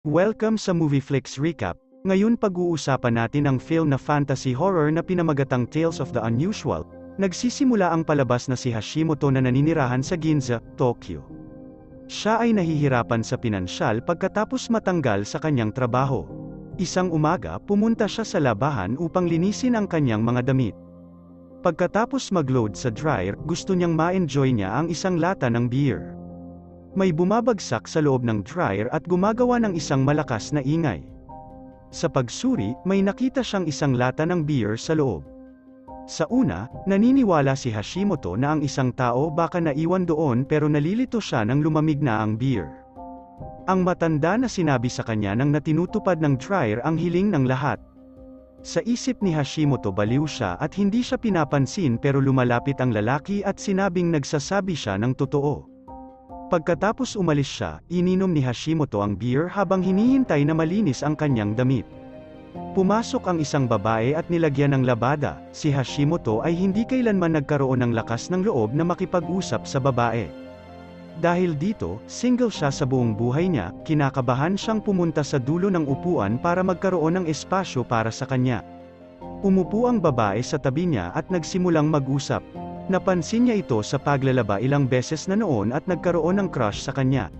Welcome sa Movieflix Recap. Ngayon pag-uusapan natin ang film na fantasy horror na pinamagatang Tales of the Unusual. Nagsisimula ang palabas na si Hashimoto na naninirahan sa Ginza, Tokyo. Siya ay nahihirapan sa pinansyal pagkatapos matanggal sa kanyang trabaho. Isang umaga, pumunta siya sa labahan upang linisin ang kanyang mga damit. Pagkatapos mag-load sa dryer, gusto niyang ma-enjoy niya ang isang lata ng beer. May bumabagsak sa loob ng dryer at gumagawa ng isang malakas na ingay. Sa pagsuri, may nakita siyang isang lata ng beer sa loob. Sa una, naniniwala si Hashimoto na ang isang tao baka naiwan doon pero nalilito siya nang lumamig na ang beer. Ang matanda na sinabi sa kanya nang natinutupad ng dryer ang hiling ng lahat. Sa isip ni Hashimoto baliw siya at hindi siya pinapansin pero lumalapit ang lalaki at sinabing nagsasabi siya ng totoo. Pagkatapos umalis siya, ininom ni Hashimoto ang beer habang hinihintay na malinis ang kanyang damit. Pumasok ang isang babae at nilagyan ng labada. Si Hashimoto ay hindi kailanman nagkaroon ng lakas ng loob na makipag-usap sa babae. Dahil dito, single siya sa buong buhay niya, kinakabahan siyang pumunta sa dulo ng upuan para magkaroon ng espasyo para sa kanya. Umupo ang babae sa tabi niya at nagsimulang mag-usap. Napansin niya ito sa paglalaba ilang beses na noon at nagkaroon ng crush sa kanya.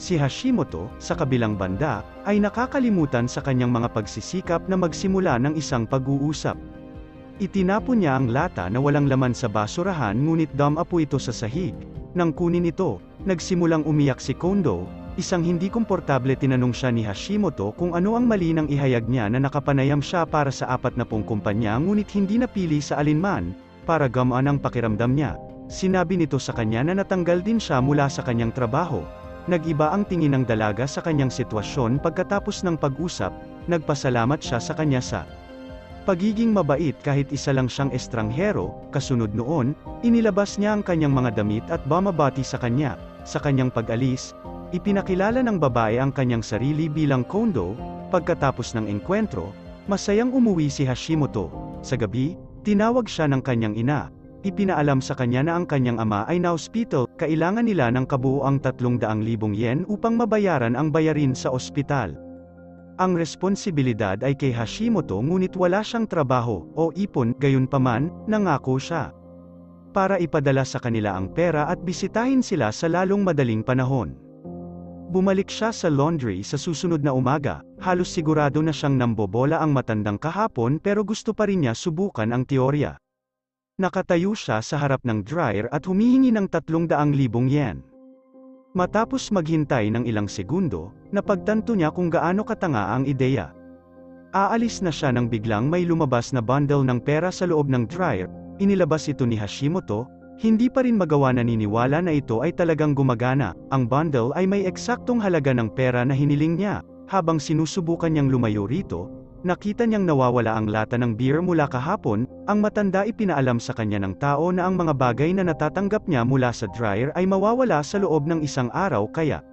Si Hashimoto, sa kabilang banda, ay nakakalimutan sa kanyang mga pagsisikap na magsimula ng isang pag-uusap. Itinapon niya ang lata na walang laman sa basurahan ngunit dumapo ito sa sahig. Nang kunin ito, nagsimulang umiyak si Kondo. Isang hindi komportable tinanong siya ni Hashimoto kung ano ang mali ng ihayag niya na nakapanayam siya para sa 40 kumpanya ngunit hindi napili sa alinman. Para gamaan ang pakiramdam niya, sinabi nito sa kanya na natanggal din siya mula sa kanyang trabaho. Nag-iba ang tingin ng dalaga sa kanyang sitwasyon pagkatapos ng pag-usap, nagpasalamat siya sa kanya sa pagiging mabait kahit isa lang siyang estranghero. Kasunod noon, inilabas niya ang kanyang mga damit at bumabati sa kanya. Sa kanyang pag-alis, ipinakilala ng babae ang kanyang sarili bilang Kondo. Pagkatapos ng engkwentro, masayang umuwi si Hashimoto. Sa gabi, tinawag siya ng kanyang ina. Ipinaalam sa kanya na ang kanyang ama ay na-hospital, kailangan nila ng kabuuang 300,000 yen upang mabayaran ang bayarin sa ospital. Ang responsibilidad ay kay Hashimoto ngunit wala siyang trabaho o ipon, gayunpaman, nangako siya para ipadala sa kanila ang pera at bisitahin sila sa lalong madaling panahon. Bumalik siya sa laundry sa susunod na umaga, halos sigurado na siyang nambobola ang matandang kahapon pero gusto pa rin niya subukan ang teorya. Nakatayo siya sa harap ng dryer at humihingi ng 300,000 yen. Matapos maghintay ng ilang segundo, napagtanto niya kung gaano katanga ang ideya. Aalis na siya nang biglang may lumabas na bundle ng pera sa loob ng dryer. Inilabas ito ni Hashimoto. Hindi pa rin magawa naniniwala na ito ay talagang gumagana. Ang bundle ay may eksaktong halaga ng pera na hiniling niya. Habang sinusubukan niyang lumayo rito, nakita niyang nawawala ang lata ng beer mula kahapon. Ang matanda ipinaalam sa kanya ng tao na ang mga bagay na natatanggap niya mula sa dryer ay mawawala sa loob ng isang araw kaya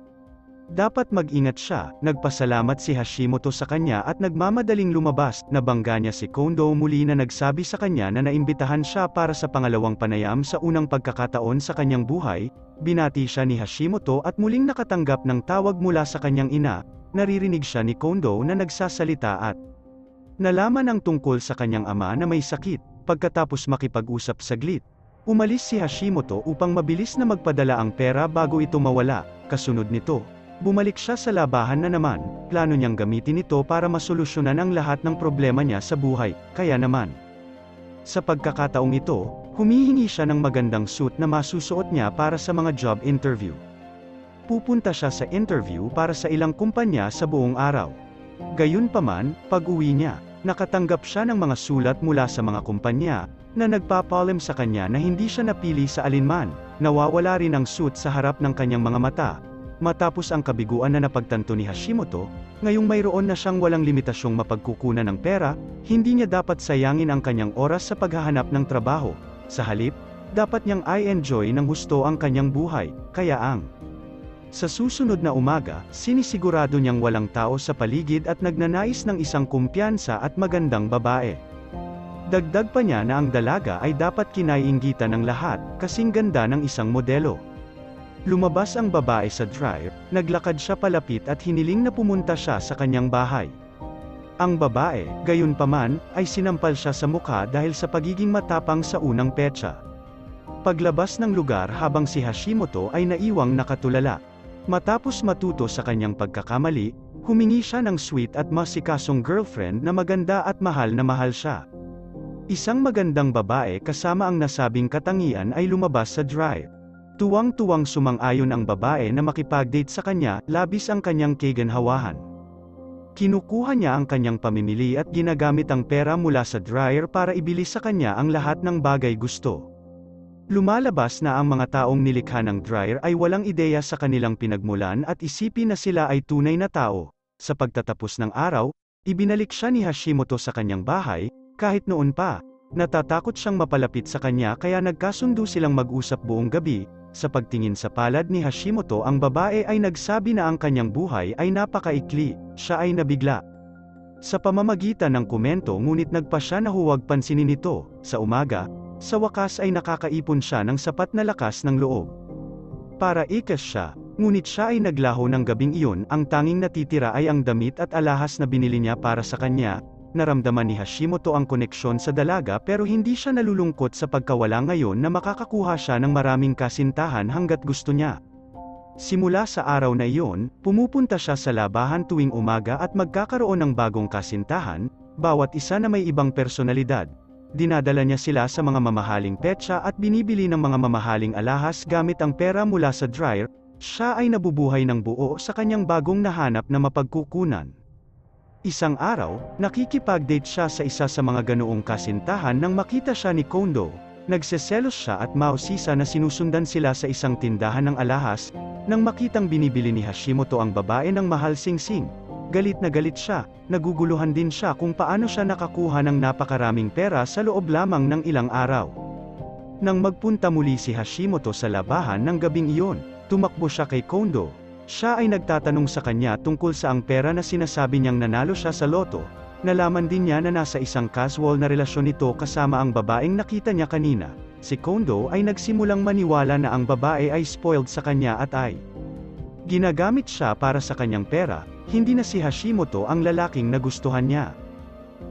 dapat mag-ingat siya. Nagpasalamat si Hashimoto sa kanya at nagmamadaling lumabas. Nabangga niya si Kondo muli na nagsabi sa kanya na naimbitahan siya para sa pangalawang panayam sa unang pagkakataon sa kanyang buhay. Binati siya ni Hashimoto at muling nakatanggap ng tawag mula sa kanyang ina. Naririnig siya ni Kondo na nagsasalita at nalaman ang tungkol sa kanyang ama na may sakit. Pagkatapos makipag-usap saglit, umalis si Hashimoto upang mabilis na magpadala ang pera bago ito mawala. Kasunod nito, bumalik siya sa labahan na naman. Plano niyang gamitin ito para masolusyonan ang lahat ng problema niya sa buhay. Kaya naman, sa pagkakataong ito, humihingi siya ng magandang suit na masusuot niya para sa mga job interview. Pupunta siya sa interview para sa ilang kumpanya sa buong araw. Gayunpaman, pag-uwi niya, nakatanggap siya ng mga sulat mula sa mga kumpanya na nagpapalam sa kanya na hindi siya napili sa alinman. Nawawala rin ang suit sa harap ng kanyang mga mata. Matapos ang kabiguan na napagtanto ni Hashimoto, ngayong mayroon na siyang walang limitasyong mapagkukunan ng pera, hindi niya dapat sayangin ang kanyang oras sa paghahanap ng trabaho. Sa halip, dapat niyang i-enjoy ng husto ang kanyang buhay. Kaya sa susunod na umaga, sinisigurado niyang walang tao sa paligid at nagnanais ng isang kumpiyansa at magandang babae. Dagdag pa niya na ang dalaga ay dapat kinaiinggitan ng lahat, kasing ganda ng isang modelo. Lumabas ang babae sa dryer, naglakad siya palapit at hiniling na pumunta siya sa kanyang bahay. Ang babae, gayunpaman, ay sinampal siya sa mukha dahil sa pagiging matapang sa unang petsa. Paglabas ng lugar habang si Hashimoto ay naiwang nakatulala. Matapos matuto sa kanyang pagkakamali, humingi siya ng sweet at masikasong girlfriend na maganda at mahal na mahal siya. Isang magandang babae kasama ang nasabing katangian ay lumabas sa dryer. Tuwang-tuwang sumang-ayon ang babae na makipag-date sa kanya, labis ang kanyang kaginhawahan. Kinukuha niya ang kanyang pamimili at ginagamit ang pera mula sa dryer para ibili sa kanya ang lahat ng bagay gusto. Lumalabas na ang mga taong nilikha ng dryer ay walang ideya sa kanilang pinagmulan at isipin na sila ay tunay na tao. Sa pagtatapos ng araw, ibinalik siya ni Hashimoto sa kanyang bahay, kahit noon pa. Natatakot siyang mapalapit sa kanya kaya nagkasundo silang mag-usap buong gabi. Sa pagtingin sa palad ni Hashimoto, ang babae ay nagsabi na ang kanyang buhay ay napakaikli, siya ay nabigla. Sa pamamagitan ng komento ngunit nagpa siya na huwag pansinin ito. Sa umaga, sa wakas ay nakakaipon siya ng sapat na lakas ng loob para ikas siya, ngunit siya ay naglaho ng gabing iyon. Ang tanging natitira ay ang damit at alahas na binili niya para sa kanya. Naramdaman ni Hashimoto ang koneksyon sa dalaga pero hindi siya nalulungkot sa pagkawala ngayon na makakakuha siya ng maraming kasintahan hanggat gusto niya. Simula sa araw na iyon, pumupunta siya sa labahan tuwing umaga at magkakaroon ng bagong kasintahan, bawat isa na may ibang personalidad. Dinadala niya sila sa mga mamahaling petsa at binibili ng mga mamahaling alahas gamit ang pera mula sa dryer. Siya ay nabubuhay ng buo sa kanyang bagong nahanap na mapagkukunan. Isang araw, nakikipag-date siya sa isa sa mga ganoong kasintahan nang makita siya ni Kondo. Nagseselos siya at mausisa na sinusundan sila sa isang tindahan ng alahas. Nang makitang binibili ni Hashimoto ang babae ng mahal singsing, galit na galit siya. Naguguluhan din siya kung paano siya nakakuha ng napakaraming pera sa loob lamang ng ilang araw. Nang magpunta muli si Hashimoto sa labahan ng gabing iyon, tumakbo siya kay Kondo. Siya ay nagtatanong sa kanya tungkol sa ang pera na sinasabi niyang nanalo siya sa loto. Nalaman din niya na nasa isang casual na relasyon ito kasama ang babaeng nakita niya kanina. Si Kondo ay nagsimulang maniwala na ang babae ay spoiled sa kanya at ay ginagamit siya para sa kanyang pera, hindi na si Hashimoto ang lalaking nagustuhan niya.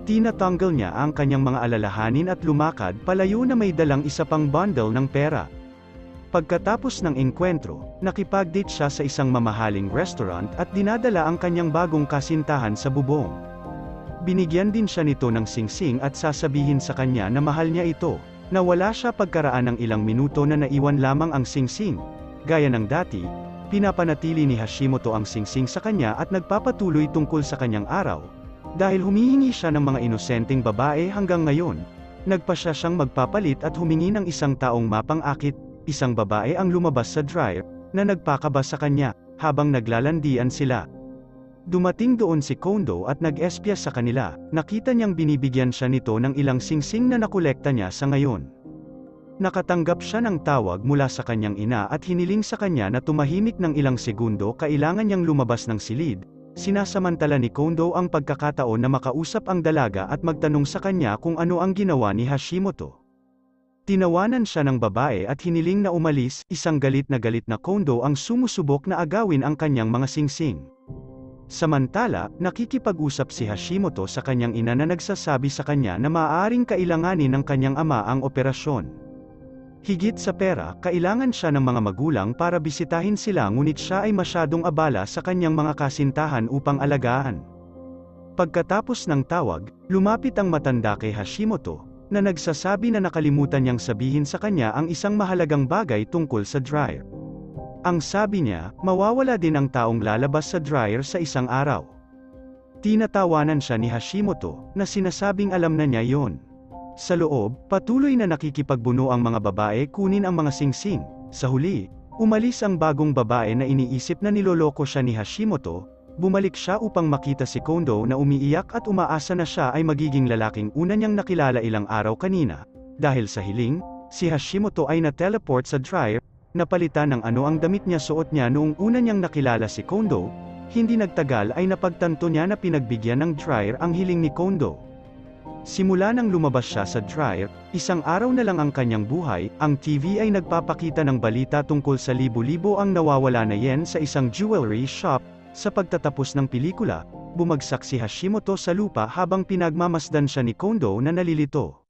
Tinatanggal niya ang kanyang mga alalahanin at lumakad palayo na may dalang isa pang bundle ng pera. Pagkatapos ng engkwentro, nakipag-date siya sa isang mamahaling restaurant at dinadala ang kanyang bagong kasintahan sa bubong. Binigyan din siya nito ng singsing at sasabihin sa kanya na mahal niya ito. Nawala siya pagkaraan ng ilang minuto na naiwan lamang ang singsing. Gaya ng dati, pinapanatili ni Hashimoto ang singsing sa kanya at nagpapatuloy tungkol sa kanyang araw. Dahil humihingi siya ng mga inosenteng babae hanggang ngayon, nagpa siya siyang magpapalit at humingi ng isang taong mapang-akit. Isang babae ang lumabas sa dryer, na nagpakaba sa kanya, habang naglalandian sila. Dumating doon si Kondo at nag-espya sa kanila. Nakita niyang binibigyan siya nito ng ilang singsing na nakolekta niya sa ngayon. Nakatanggap siya ng tawag mula sa kanyang ina at hiniling sa kanya na tumahimik ng ilang segundo. Kailangan niyang lumabas ng silid. Sinasamantala ni Kondo ang pagkakataon na makausap ang dalaga at magtanong sa kanya kung ano ang ginawa ni Hashimoto. Tinawanan siya ng babae at hiniling na umalis. Isang galit na Kondo ang sumusubok na agawin ang kanyang mga singsing. Samantala, nakikipag-usap si Hashimoto sa kanyang ina na nagsasabi sa kanya na maaaring kailanganin ng kanyang ama ang operasyon. Higit sa pera, kailangan siya ng mga magulang para bisitahin sila ngunit siya ay masyadong abala sa kanyang mga kasintahan upang alagaan. Pagkatapos ng tawag, lumapit ang matanda kay Hashimoto, na nagsasabi na nakalimutan niyang sabihin sa kanya ang isang mahalagang bagay tungkol sa dryer. Ang sabi niya, mawawala din ang taong lalabas sa dryer sa isang araw. Tinatawanan siya ni Hashimoto, na sinasabing alam na niya yon. Sa loob, patuloy na nakikipagbuno ang mga babae kunin ang mga singsing. Sa huli, umalis ang bagong babae na iniisip na niloloko siya ni Hashimoto. Bumalik siya upang makita si Kondo na umiiyak at umaasa na siya ay magiging lalaking una niyang nakilala ilang araw kanina. Dahil sa hiling, si Hashimoto ay na-teleport sa dryer, napalitan ng ano ang damit niya suot niya noong una niyang nakilala si Kondo. Hindi nagtagal ay napagtanto niya na pinagbigyan ng dryer ang hiling ni Kondo. Simula nang lumabas siya sa dryer, isang araw na lang ang kanyang buhay, ang TV ay nagpapakita ng balita tungkol sa libo-libo ang nawawala na yen sa isang jewelry shop. Sa pagtatapos ng pelikula, bumagsak si Hashimoto sa lupa habang pinagmamasdan siya ni Kondo na nalilito.